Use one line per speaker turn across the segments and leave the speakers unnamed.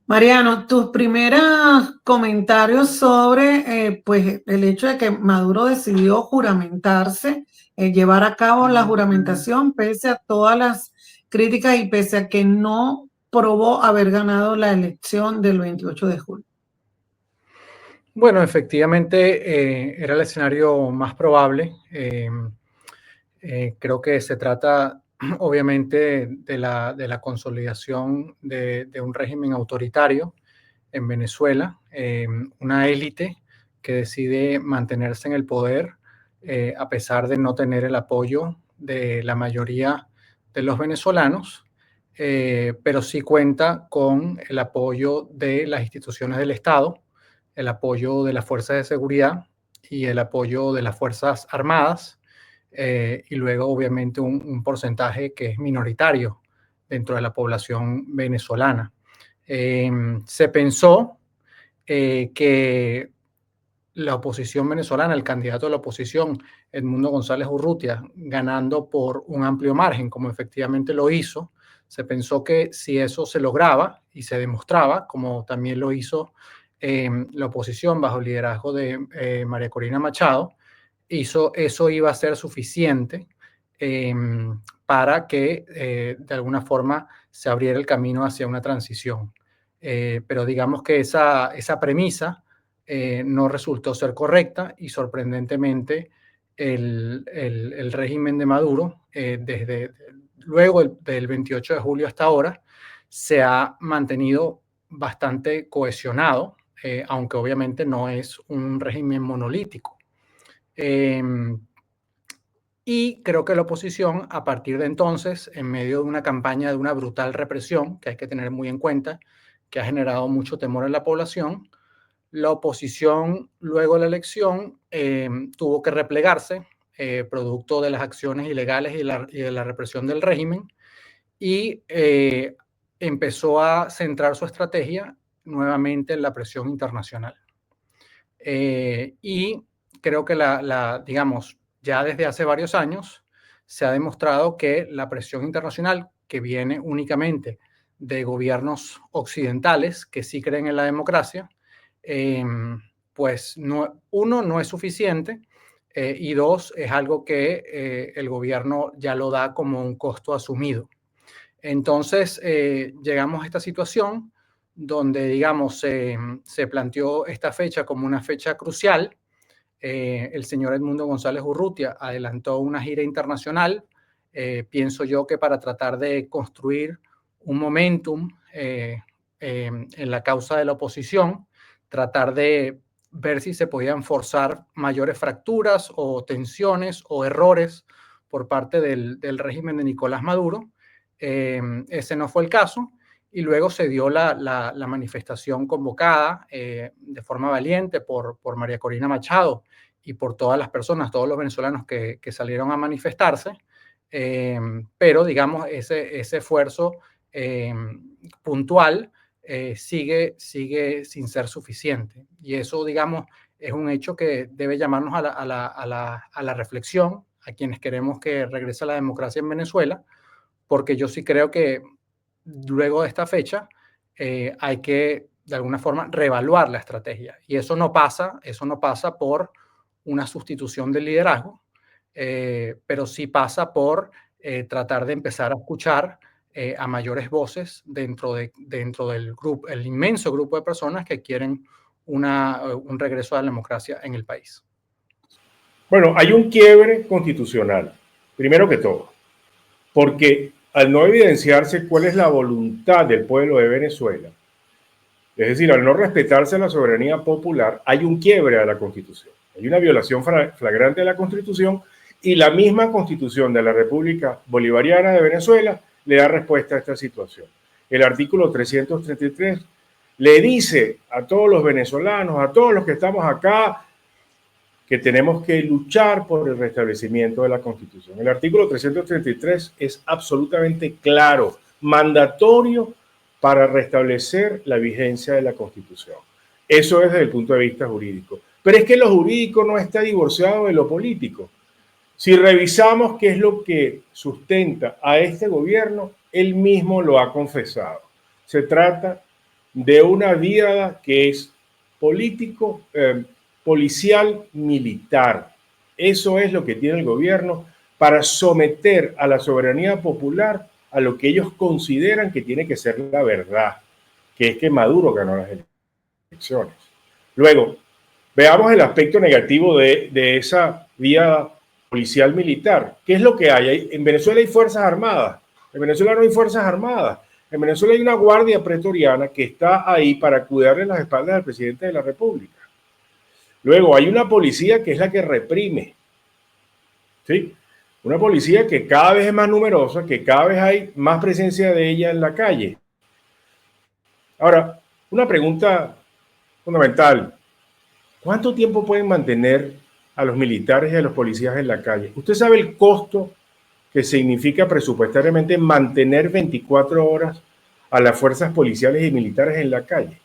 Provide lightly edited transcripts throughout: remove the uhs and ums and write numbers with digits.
Mariano, tus primeros comentarios sobre pues, el hecho de que Maduro decidió juramentarse, llevar a cabo la juramentación, pese a todas las críticas y pese a que no probó haber ganado la elección del 28 de julio.
Bueno, efectivamente era el escenario más probable. Creo que se trata obviamente de la consolidación de un régimen autoritario en Venezuela, una élite que decide mantenerse en el poder a pesar de no tener el apoyo de la mayoría de los venezolanos, pero sí cuenta con el apoyo de las instituciones del Estado, el apoyo de las fuerzas de seguridad y el apoyo de las Fuerzas Armadas, y luego obviamente un porcentaje que es minoritario dentro de la población venezolana. Se pensó que la oposición venezolana, el candidato de la oposición, Edmundo González Urrutia, ganando por un amplio margen, como efectivamente lo hizo, se pensó que si eso se lograba y se demostraba, como también lo hizo la oposición bajo el liderazgo de María Corina Machado, eso iba a ser suficiente eh, para que de alguna forma se abriera el camino hacia una transición. Pero digamos que esa premisa no resultó ser correcta y sorprendentemente el régimen de Maduro, desde luego del 28 de julio hasta ahora, se ha mantenido bastante cohesionado, aunque obviamente no es un régimen monolítico. Y creo que la oposición, a partir de entonces, en medio de una campaña de una brutal represión, que hay que tener muy en cuenta, que ha generado mucho temor en la población, la oposición, luego de la elección, tuvo que replegarse, producto de las acciones ilegales y de la represión del régimen, y empezó a centrar su estrategia nuevamente en la presión internacional. Y creo que digamos, ya desde hace varios años se ha demostrado que la presión internacional, que viene únicamente de gobiernos occidentales que sí creen en la democracia, pues uno, no es suficiente, y dos, es algo que el gobierno ya lo da como un costo asumido. Entonces, llegamos a esta situación donde, digamos, se planteó esta fecha como una fecha crucial. El señor Edmundo González Urrutia adelantó una gira internacional, pienso yo que para tratar de construir un momentum en la causa de la oposición, tratar de ver si se podían forzar mayores fracturas o tensiones o errores por parte del régimen de Nicolás Maduro. Ese no fue el caso, y luego se dio la manifestación convocada de forma valiente por María Corina Machado y por todas las personas, todos los venezolanos que salieron a manifestarse, pero digamos ese esfuerzo puntual sigue sin ser suficiente, y eso, digamos, es un hecho que debe llamarnos a la reflexión a quienes queremos que regrese la democracia en Venezuela, porque yo sí creo que luego de esta fecha hay que de alguna forma reevaluar la estrategia, y eso no pasa por una sustitución del liderazgo, pero sí pasa por tratar de empezar a escuchar a mayores voces dentro del grupo, el inmenso grupo de personas que quieren un regreso a la democracia en el país.
Bueno, hay un quiebre constitucional, primero que todo, porque al no evidenciarse cuál es la voluntad del pueblo de Venezuela, es decir, al no respetarse la soberanía popular, hay un quiebre a la Constitución. Hay una violación flagrante de la Constitución, y la misma Constitución de la República Bolivariana de Venezuela le da respuesta a esta situación. El artículo 333 le dice a todos los venezolanos, a todos los que estamos acá, que tenemos que luchar por el restablecimiento de la Constitución. El artículo 333 es absolutamente claro, mandatorio para restablecer la vigencia de la Constitución. Eso es desde el punto de vista jurídico. Pero es que lo jurídico no está divorciado de lo político. Si revisamos qué es lo que sustenta a este gobierno, él mismo lo ha confesado. Se trata de una vía que es policial militar. Eso es lo que tiene el gobierno para someter a la soberanía popular a lo que ellos consideran que tiene que ser la verdad, que es que Maduro ganó las elecciones. Luego, veamos el aspecto negativo de esa vía policial militar. ¿Qué es lo que hay? En Venezuela hay fuerzas armadas. En Venezuela no hay fuerzas armadas. En Venezuela hay una guardia pretoriana que está ahí para cuidarle las espaldas al presidente de la República. Luego hay una policía que es la que reprime. ¿Sí? Una policía que cada vez es más numerosa, que cada vez hay más presencia de ella en la calle. Ahora, una pregunta fundamental. ¿Cuánto tiempo pueden mantener a los militares y a los policías en la calle? ¿Usted sabe el costo que significa presupuestariamente mantener 24 horas a las fuerzas policiales y militares en la calle?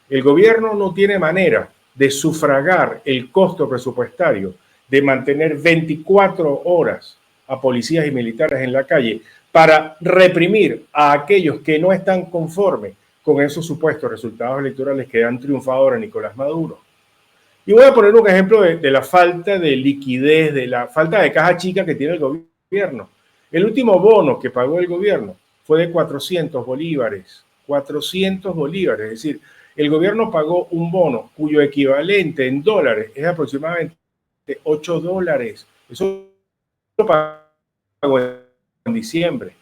El gobierno no tiene manera de sufragar el costo presupuestario de mantener 24 horas a policías y militares en la calle para reprimir a aquellos que no están conformes con esos supuestos resultados electorales que han triunfado ahora Nicolás Maduro. Y voy a poner un ejemplo de la falta de liquidez, de la falta de caja chica que tiene el gobierno. El último bono que pagó el gobierno fue de 400 bolívares. 400 bolívares, es decir, el gobierno pagó un bono cuyo equivalente en dólares es aproximadamente $8. Eso lo pagó en diciembre.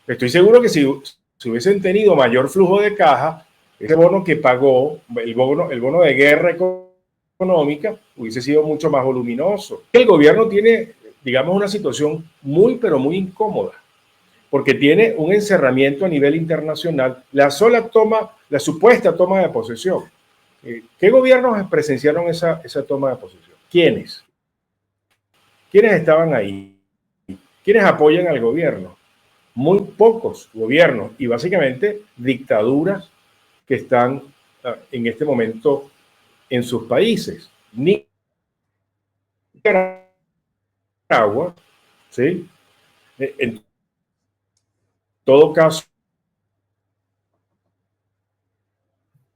Estoy seguro que si hubiesen tenido mayor flujo de caja, ese bono que pagó, el bono de guerra económica, hubiese sido mucho más voluminoso. El gobierno tiene, digamos, una situación muy, pero muy incómoda, porque tiene un encerramiento a nivel internacional, la supuesta toma de posesión. ¿Qué gobiernos presenciaron esa toma de posesión? ¿Quiénes? ¿Quiénes estaban ahí? ¿Quiénes apoyan al gobierno? Muy pocos gobiernos y básicamente dictaduras que están en este momento en sus países. Nicaragua, ¿sí? En todo caso,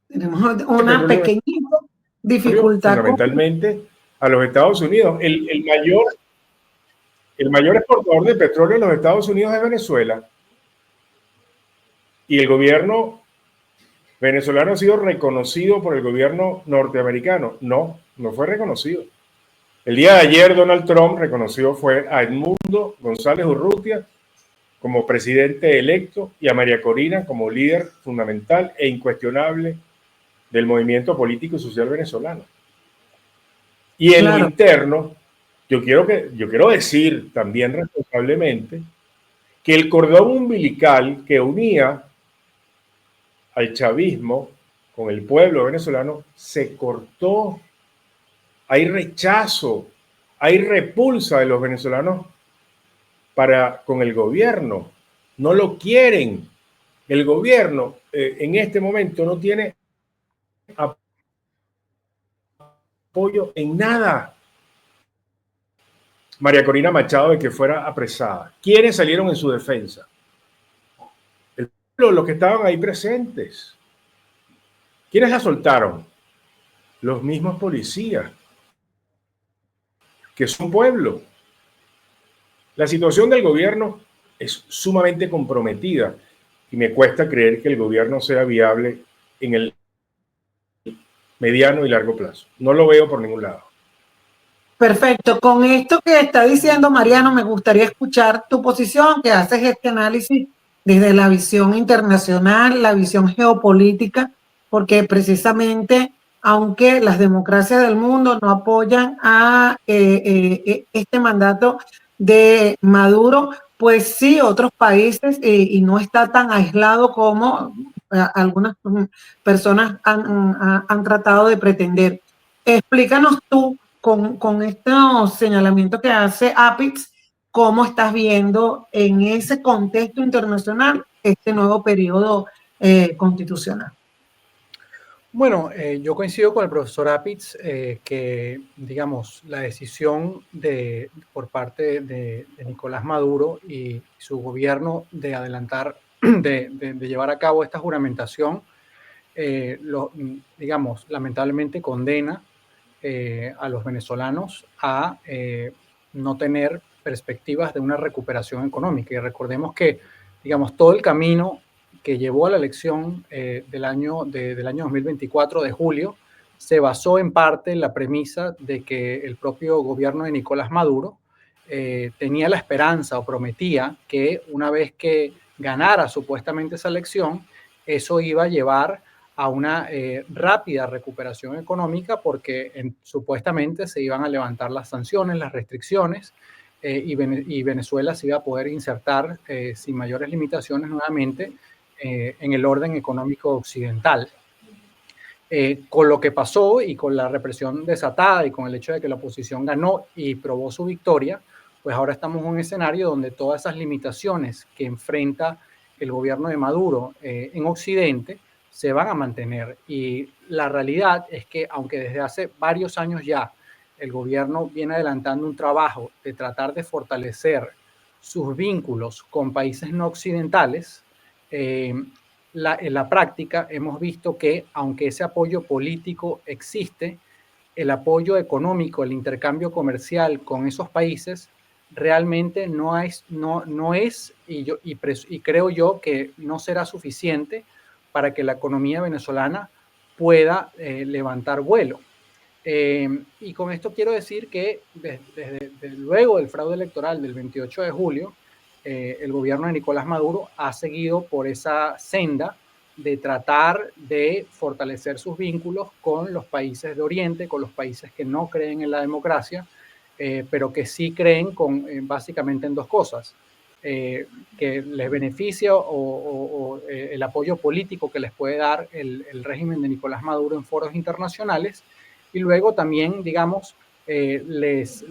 tenemos una pequeña dificultad.
Fundamentalmente a los Estados Unidos. El mayor exportador de petróleo en los Estados Unidos es Venezuela. Y el gobierno venezolano ha sido reconocido por el gobierno norteamericano. No fue reconocido. El día de ayer Donald Trump fue a Edmundo González Urrutia como presidente electo y a María Corina como líder fundamental e incuestionable del movimiento político y social venezolano. Y en lo interno, yo quiero decir también responsablemente que el cordón umbilical que unía al chavismo con el pueblo venezolano se cortó. Hay rechazo, hay repulsa de los venezolanos con el gobierno. No lo quieren. El gobierno en este momento no tiene apoyo en nada. María Corina Machado de que fuera apresada. ¿Quiénes salieron en su defensa? El pueblo, los que estaban ahí presentes. ¿Quiénes la soltaron? Los mismos policías, que son pueblo. La situación del gobierno es sumamente comprometida y me cuesta creer que el gobierno sea viable en el mediano y largo plazo. No lo veo por ningún lado.
Perfecto. Con esto que está diciendo Mariano, me gustaría escuchar tu posición, que haces este análisis desde la visión internacional, la visión geopolítica, porque precisamente, aunque las democracias del mundo no apoyan a este mandato de Maduro, pues sí, otros países, y no está tan aislado como algunas personas han tratado de pretender. Explícanos tú, con estos señalamientos que hace APIX, ¿cómo estás viendo en ese contexto internacional este nuevo periodo constitucional?
Bueno, yo coincido con el profesor Apitz que, digamos, la decisión por parte de Nicolás Maduro y su gobierno de adelantar de llevar a cabo esta juramentación, digamos, lamentablemente condena a los venezolanos a no tener perspectivas de una recuperación económica. Y recordemos que, digamos, todo el camino que llevó a la elección del año 2024 de julio se basó en parte en la premisa de que el propio gobierno de Nicolás Maduro tenía la esperanza o prometía que una vez que ganara supuestamente esa elección, eso iba a llevar a una rápida recuperación económica porque supuestamente se iban a levantar las sanciones, las restricciones y Venezuela se iba a poder insertar sin mayores limitaciones nuevamente en el orden económico occidental. Con lo que pasó y con la represión desatada y con el hecho de que la oposición ganó y probó su victoria, pues ahora estamos en un escenario donde todas esas limitaciones que enfrenta el gobierno de Maduro en Occidente se van a mantener. Y la realidad es que, aunque desde hace varios años ya el gobierno viene adelantando un trabajo de tratar de fortalecer sus vínculos con países no occidentales, en la práctica hemos visto que, aunque ese apoyo político existe, el apoyo económico, el intercambio comercial con esos países realmente no es y creo yo que no será suficiente para que la economía venezolana pueda levantar vuelo. Y con esto quiero decir que desde luego del fraude electoral del 28 de julio, el gobierno de Nicolás Maduro ha seguido por esa senda de tratar de fortalecer sus vínculos con los países de Oriente, con los países que no creen en la democracia, pero que sí creen básicamente en dos cosas. Que les beneficia o el apoyo político que les puede dar el régimen de Nicolás Maduro en foros internacionales, y luego también, digamos, les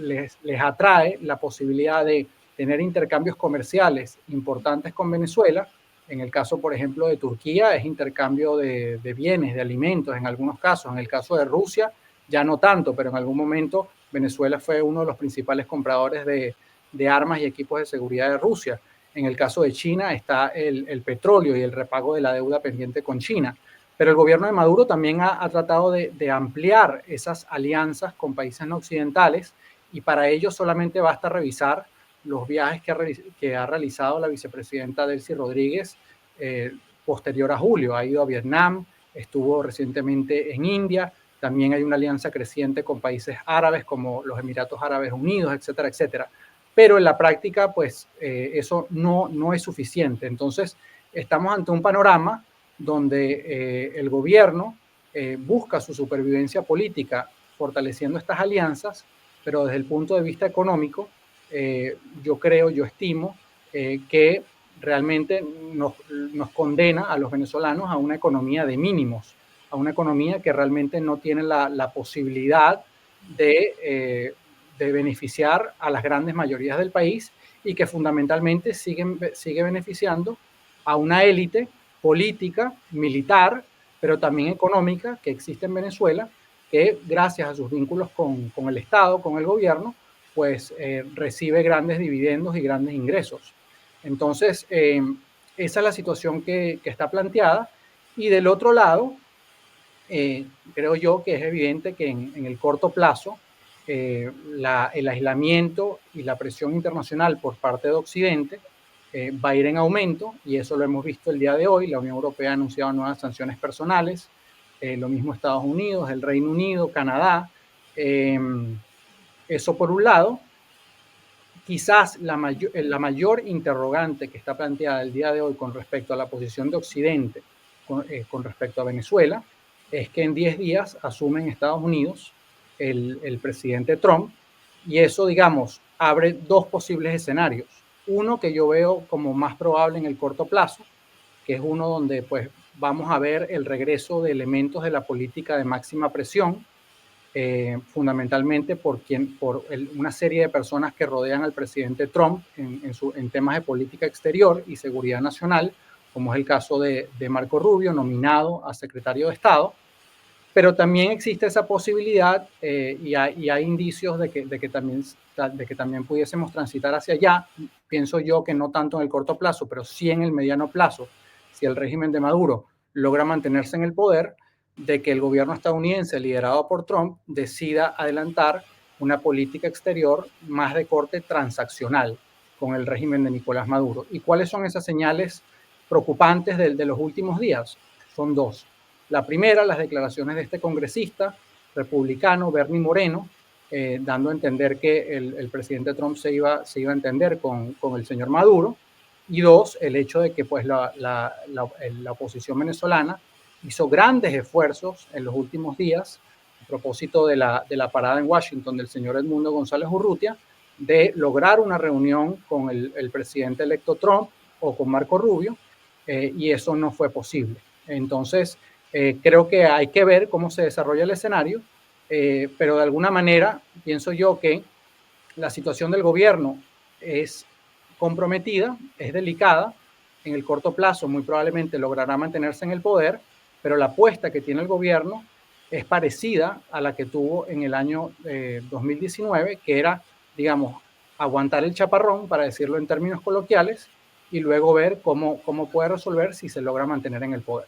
atrae la posibilidad de tener intercambios comerciales importantes con Venezuela. En el caso, por ejemplo, de Turquía, es intercambio de bienes, de alimentos, en algunos casos. En el caso de Rusia, ya no tanto, pero en algún momento Venezuela fue uno de los principales compradores de armas y equipos de seguridad de Rusia. En el caso de China está el petróleo y el repago de la deuda pendiente con China. Pero el gobierno de Maduro también ha tratado de ampliar esas alianzas con países no occidentales, y para ello solamente basta revisar los viajes que ha realizado la vicepresidenta Delcy Rodríguez posterior a julio. Ha ido a Vietnam, estuvo recientemente en India, también hay una alianza creciente con países árabes como los Emiratos Árabes Unidos, etcétera, etcétera. Pero en la práctica, pues eso no es suficiente. Entonces, estamos ante un panorama donde el gobierno busca su supervivencia política fortaleciendo estas alianzas, pero desde el punto de vista económico, yo estimo que realmente nos condena a los venezolanos a una economía de mínimos, a una economía que realmente no tiene la posibilidad de beneficiar a las grandes mayorías del país, y que fundamentalmente sigue beneficiando a una élite política, militar, pero también económica que existe en Venezuela, que gracias a sus vínculos con el Estado, con el gobierno, pues recibe grandes dividendos y grandes ingresos. Entonces, esa es la situación que está planteada. Y del otro lado, creo yo que es evidente que en el corto plazo, el aislamiento y la presión internacional por parte de Occidente va a ir en aumento, y eso lo hemos visto el día de hoy. La Unión Europea ha anunciado nuevas sanciones personales, lo mismo Estados Unidos, el Reino Unido, Canadá. Eso por un lado. Quizás la mayor interrogante que está planteada el día de hoy con respecto a la posición de Occidente con respecto a Venezuela es que en 10 días asume en Estados Unidos el presidente Trump, y eso, digamos, abre dos posibles escenarios. Uno que yo veo como más probable en el corto plazo, que es uno donde pues vamos a ver el regreso de elementos de la política de máxima presión, fundamentalmente por una serie de personas que rodean al presidente Trump en temas de política exterior y seguridad nacional, como es el caso de Marco Rubio, nominado a secretario de Estado. Pero también existe esa posibilidad y hay indicios de que también pudiésemos transitar hacia allá, pienso yo que no tanto en el corto plazo, pero sí en el mediano plazo, si el régimen de Maduro logra mantenerse en el poder, de que el gobierno estadounidense liderado por Trump decida adelantar una política exterior más de corte transaccional con el régimen de Nicolás Maduro. ¿Y cuáles son esas señales preocupantes de los últimos días? Son dos. La primera, las declaraciones de este congresista republicano, Bernie Moreno, dando a entender que el presidente Trump se iba a entender con el señor Maduro. Y dos, el hecho de que pues, la oposición venezolana hizo grandes esfuerzos en los últimos días, a propósito de la parada en Washington del señor Edmundo González Urrutia, de lograr una reunión con el presidente electo Trump o con Marco Rubio, y eso no fue posible. Entonces, creo que hay que ver cómo se desarrolla el escenario, pero de alguna manera pienso yo que la situación del gobierno es comprometida, es delicada. En el corto plazo muy probablemente logrará mantenerse en el poder, pero la apuesta que tiene el gobierno es parecida a la que tuvo en el año 2019, que era, digamos, aguantar el chaparrón, para decirlo en términos coloquiales, y luego ver cómo puede resolver si se logra mantener en el poder.